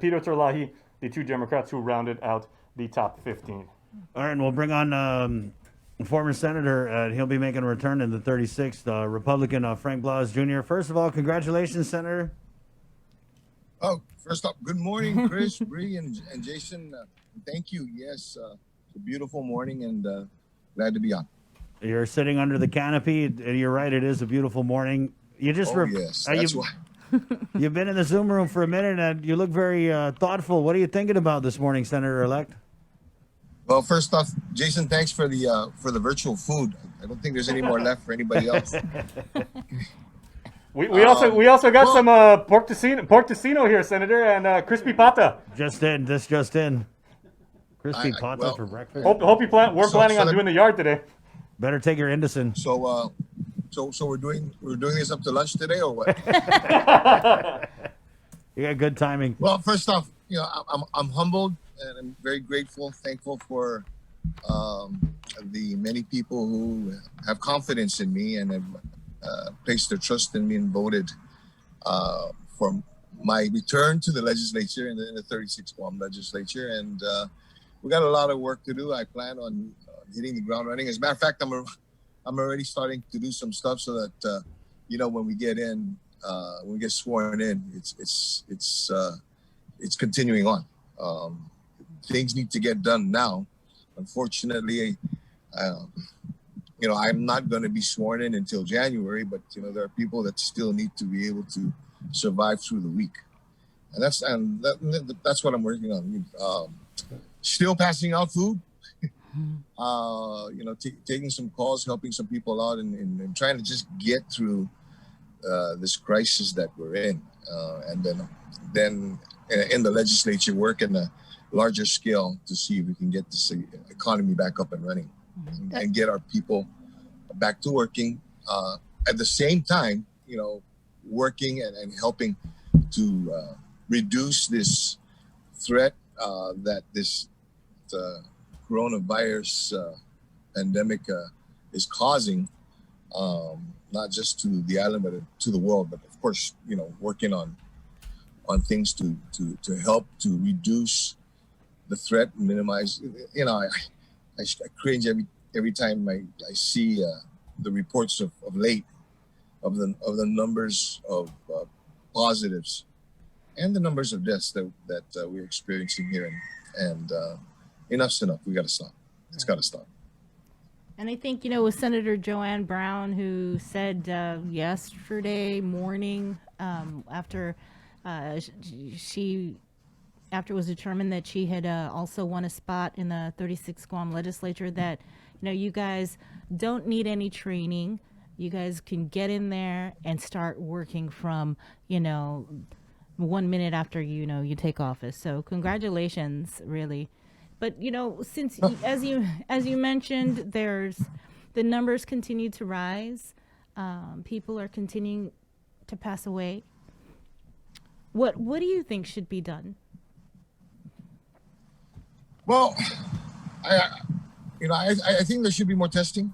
Peter Terlahi, the two Democrats who rounded out the top 15. All right, and we'll bring on former senator. He'll be making a return in the 36th, Republican Frank Blas Jr. First of all, congratulations, Senator. Oh, first up, good morning, Chris, Bree, and Jason. Thank you. Yes, it's a beautiful morning, and glad to be on. You're sitting under the canopy. You're right. It is a beautiful morning. You just Yes, that's why. You've been in the Zoom room for a minute, and you look very thoughtful. What are you thinking about this morning, Senator-elect? Well, first off, Jason, thanks for the virtual food. I don't think there's any more left for anybody else. We also got some pork tocino here, Senator, and crispy pata. Just in. Crispy pata for breakfast. Hope you we're planning on doing the yard today. Better take your Indocin. So we're doing this up to lunch today, or what? You got good timing. Well, first off, I'm humbled and I'm very grateful, thankful for the many people who have confidence in me and have placed their trust in me and voted for my return to the legislature in the 36th Guam legislature. And we got a lot of work to do. I plan on hitting the ground running. As a matter of fact, I'm already starting to do some stuff so that when we get in, when we get sworn in, it's continuing on. Things need to get done now. Unfortunately, I'm not going to be sworn in until January, but there are people that still need to be able to survive through the week, and that's what I'm working on. Still passing out food, taking some calls, helping some people out, and trying to just get through this crisis that we're in, and then in the legislature work in a larger scale to see if we can get this economy back up and running and get our people back to working. At the same time, working and helping to reduce this threat that this coronavirus pandemic is causing, not just to the island, but to the world. But of course, working on things to help to reduce the threat, minimize. I cringe every time I see the reports of late of the numbers of positives and the numbers of deaths that we're experiencing here, and enough's enough. We got to stop. It's got to stop. And I think, with Senator Joanne Brown, who said yesterday morning, after it was determined that she had also won a spot in the 36th Guam legislature, that, you guys don't need any training. You guys can get in there and start working from, 1 minute after, you take office. So congratulations, really. But, since, as you mentioned, the numbers continue to rise. People are continuing to pass away. What do you think should be done? Well, I think there should be more testing.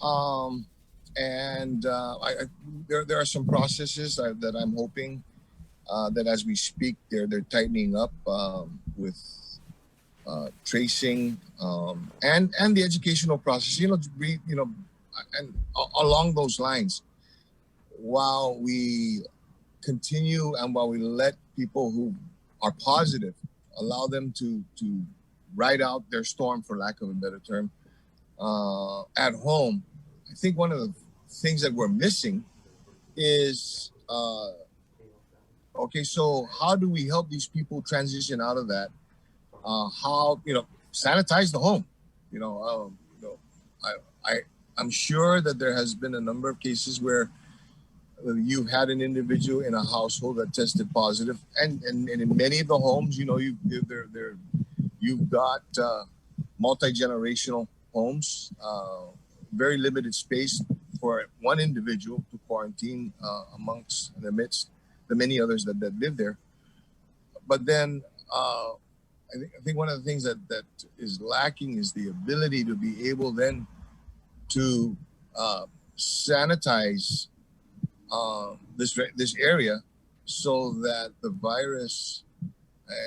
And there are some processes that I'm hoping that as we speak, they're tightening up with tracing and the educational process. And along those lines, while we continue and while we let people who are positive, allow them to ride out their storm, for lack of a better term, at home. I think one of the things that we're missing is, so how do we help these people transition out of that? How, sanitize the home. I'm sure that there has been a number of cases where you've had an individual in a household that tested positive, and in many of the homes, you've got multi-generational homes, very limited space for one individual to quarantine amongst the midst the many others that live there. But then I think one of the things that is lacking is the ability to be able then to sanitize this area so that the virus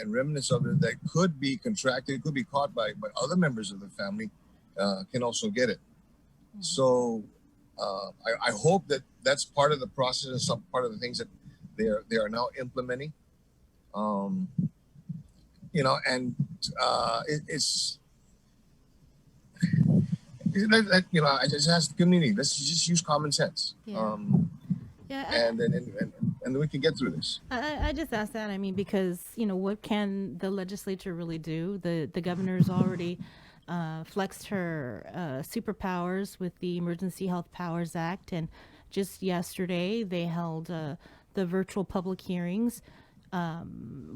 and remnants of it that could be contracted, could be caught by other members of the family, can also get it. So I hope that that's part of the process and some part of the things that they are now implementing. And it's I just ask the community. Let's just use common sense. Yeah. And then we can get through this. I just asked that. I mean, because what can the legislature really do? The governor's already flexed her superpowers with the Emergency Health Powers Act, and just yesterday they held the virtual public hearings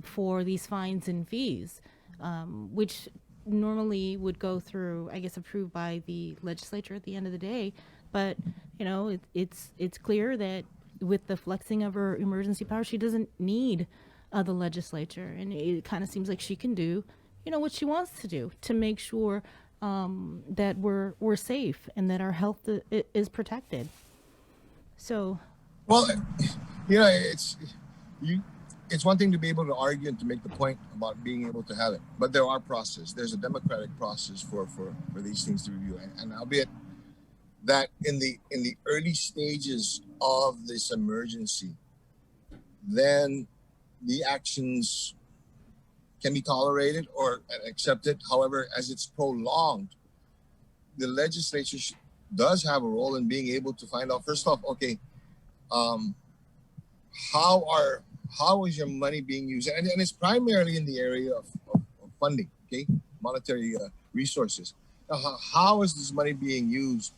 for these fines and fees, which normally would go through, I guess, approved by the legislature at the end of the day. But it's clear that with the flexing of her emergency power, she doesn't need the legislature, and it kind of seems like she can do what she wants to do to make sure that we're safe and that our health is protected. So, well, it's one thing to be able to argue and to make the point about being able to have it, but there are processes. There's a democratic process for these things to review, and albeit that in the early stages of this emergency, then the actions can be tolerated or accepted. However, as it's prolonged, the legislature does have a role in being able to find out, first off, okay, how is your money being used? And it's primarily in the area of funding, okay, monetary resources. How is this money being used?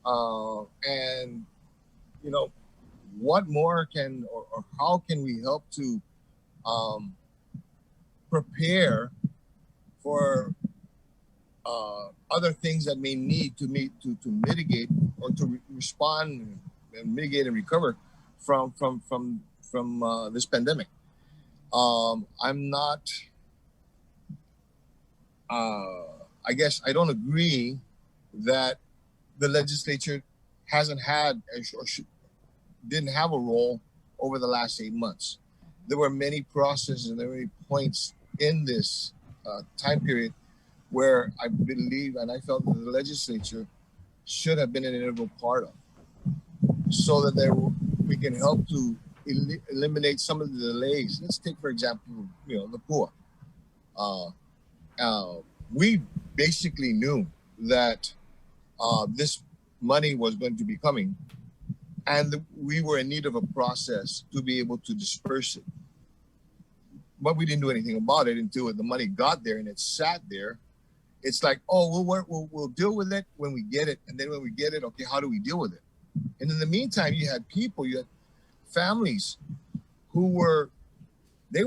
And what more can or how can we help to prepare for other things that may need to mitigate or to respond and mitigate and recover from this pandemic. I'm not. I guess I don't agree that the legislature hasn't had or didn't have a role over the last 8 months. There were many processes and there were many points in this time period where I believe and I felt that the legislature should have been an integral part of, so that we can help to eliminate some of the delays. Let's take, for example, the poor. We basically knew that this money was going to be coming, and we were in need of a process to be able to disperse it. But we didn't do anything about it until the money got there and it sat there. It's like, oh, we'll deal with it when we get it. And then when we get it, okay, how do we deal with it? And in the meantime, you had families who they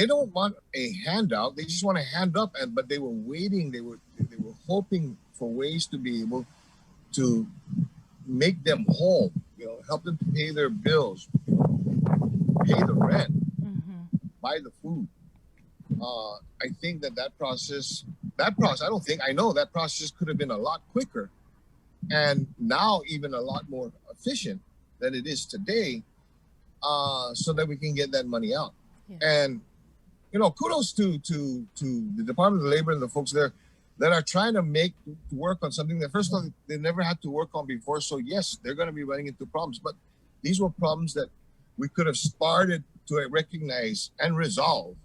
don't want a handout. They just want a hand up, but they were waiting. They were hoping for ways to be able to make them whole, help them to pay their bills, pay the rent, buy the food. I think that process, I know that process could have been a lot quicker and now even a lot more efficient than it is today, so that we can get that money out. Yeah. And, kudos to the Department of Labor and the folks there that are trying to work on something that, first of all, they never had to work on before. So yes, they're going to be running into problems, but these were problems that we could have started to recognize and resolve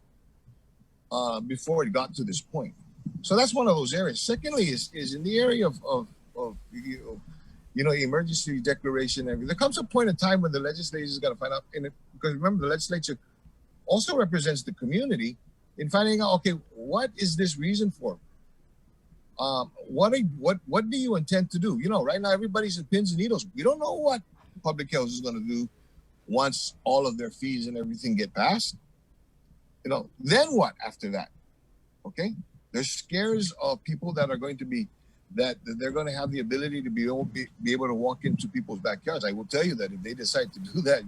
before it got to this point. So that's one of those areas. Secondly, is in the area of emergency declaration. There comes a point in time when the legislature has got to find out, because remember, the legislature also represents the community in finding out, okay, what is this reason for? What do you intend to do? Right now everybody's in pins and needles. We don't know what public health is going to do once all of their fees and everything get passed. Then what after that? Okay, there's scares of people that are going to be that they're going to have the ability to be able to walk into people's backyards. I will tell you that if they decide to do that,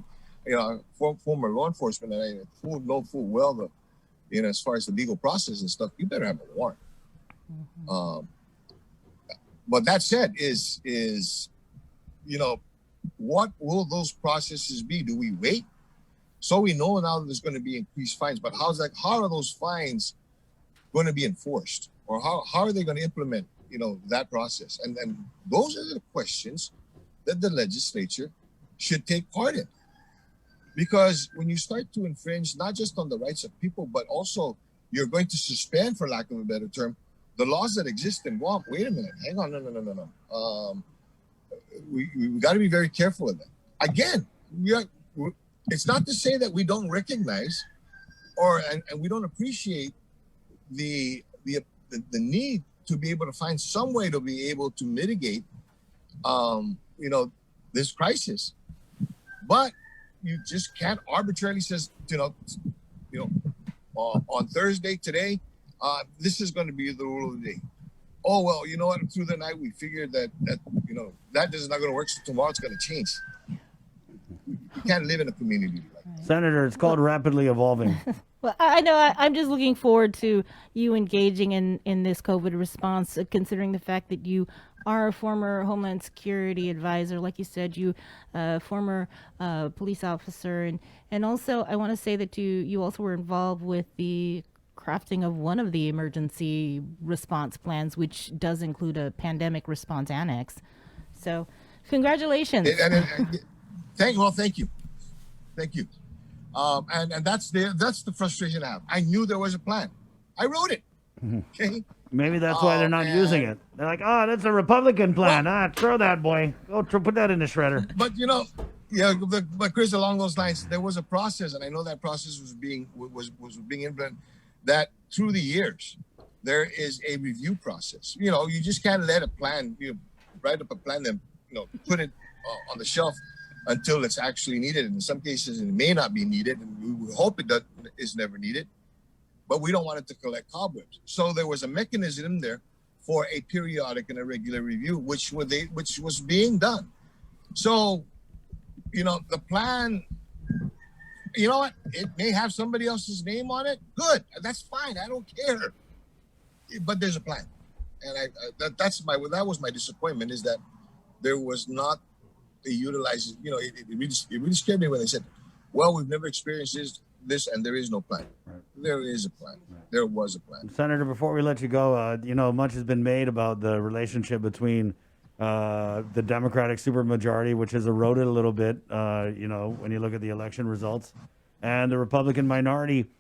former law enforcement, and I know full well as far as the legal process and stuff, you better have a warrant. But that said, is what will those processes be? Do we wait So we know now that there's going to be increased fines, but how are those fines going to be enforced, or how are they going to implement, that process? And those are the questions that the legislature should take part in, because when you start to infringe not just on the rights of people, but also you're going to suspend, for lack of a better term, the laws that exist in Guam. Wait a minute, hang on, no. We got to be very careful of that. Again, it's not to say that we don't recognize and we don't appreciate the need to be able to find some way to be able to mitigate this crisis, but you just can't arbitrarily says on Thursday today this is going to be the rule of the day. Oh well, you know what, through the night we figured that is not going to work, so tomorrow it's going to change. You can't live in a community like that. Senator, it's called rapidly evolving. Well, I know. I'm just looking forward to you engaging in this COVID response, considering the fact that you are a former Homeland Security advisor, like you said, you former police officer, and also I want to say that you also were involved with the crafting of one of the emergency response plans, which does include a pandemic response annex. So, congratulations. Thank you. And that's the frustration I have. I knew there was a plan. I wrote it. Okay. Maybe that's why they're not using it. They're like, oh, that's a Republican plan. Throw that, boy. Go put that in the shredder. But but Chris, along those lines, there was a process, and I know that process was being implemented. That through the years, there is a review process. You just can't let a plan, write up a plan, then put it on the shelf until it's actually needed. And in some cases, it may not be needed, and we hope is never needed. But we don't want it to collect cobwebs. So there was a mechanism there for a periodic and a regular review, which was being done. So, the plan, you know what? It may have somebody else's name on it. Good, that's fine. I don't care. But there's a plan, and that was my disappointment, is that there was not a utilized. It really scared me when they said, "Well, we've never experienced this, and there is no plan." Right. There is a plan. Right. There was a plan. Senator, before we let you go, much has been made about the relationship between the Democratic supermajority, which has eroded a little bit, when you look at the election results, and the Republican minority.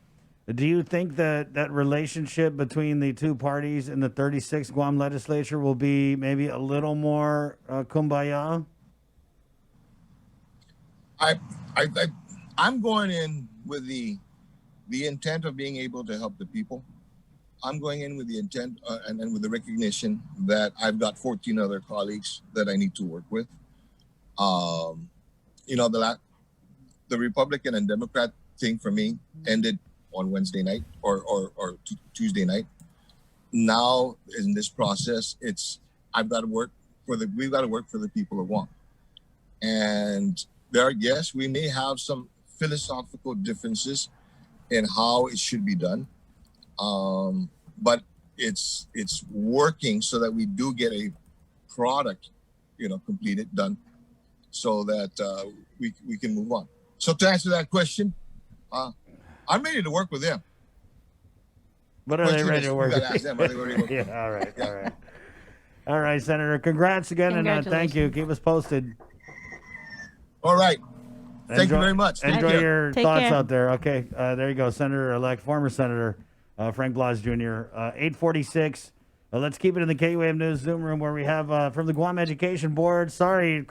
Do you think that relationship between the two parties in the 36th Guam legislature will be maybe a little more kumbaya? I'm going in with the intent of being able to help the people. I'm going in with the intent and with the recognition that I've got 14 other colleagues that I need to work with. The Republican and Democrat thing for me ended on Wednesday night or Tuesday night. Now in this process, we've got to work for the people of Guam. And yes, we may have some philosophical differences in how it should be done. But it's working so that we do get a product, completed, done, so that we can move on. So to answer that question, I'm ready to work with them. But are they ready to work? Ask them, are they ready to work? Yeah, all right. All right, Senator. Congrats again, and thank you. Keep us posted. All right. Thank you very much. Enjoy your thoughts out there. Okay, there you go, Senator-elect, former Senator Frank Blas Jr. 846. Let's keep it in the K-Wave News Zoom room, where we have from the Guam Education Board. Sorry,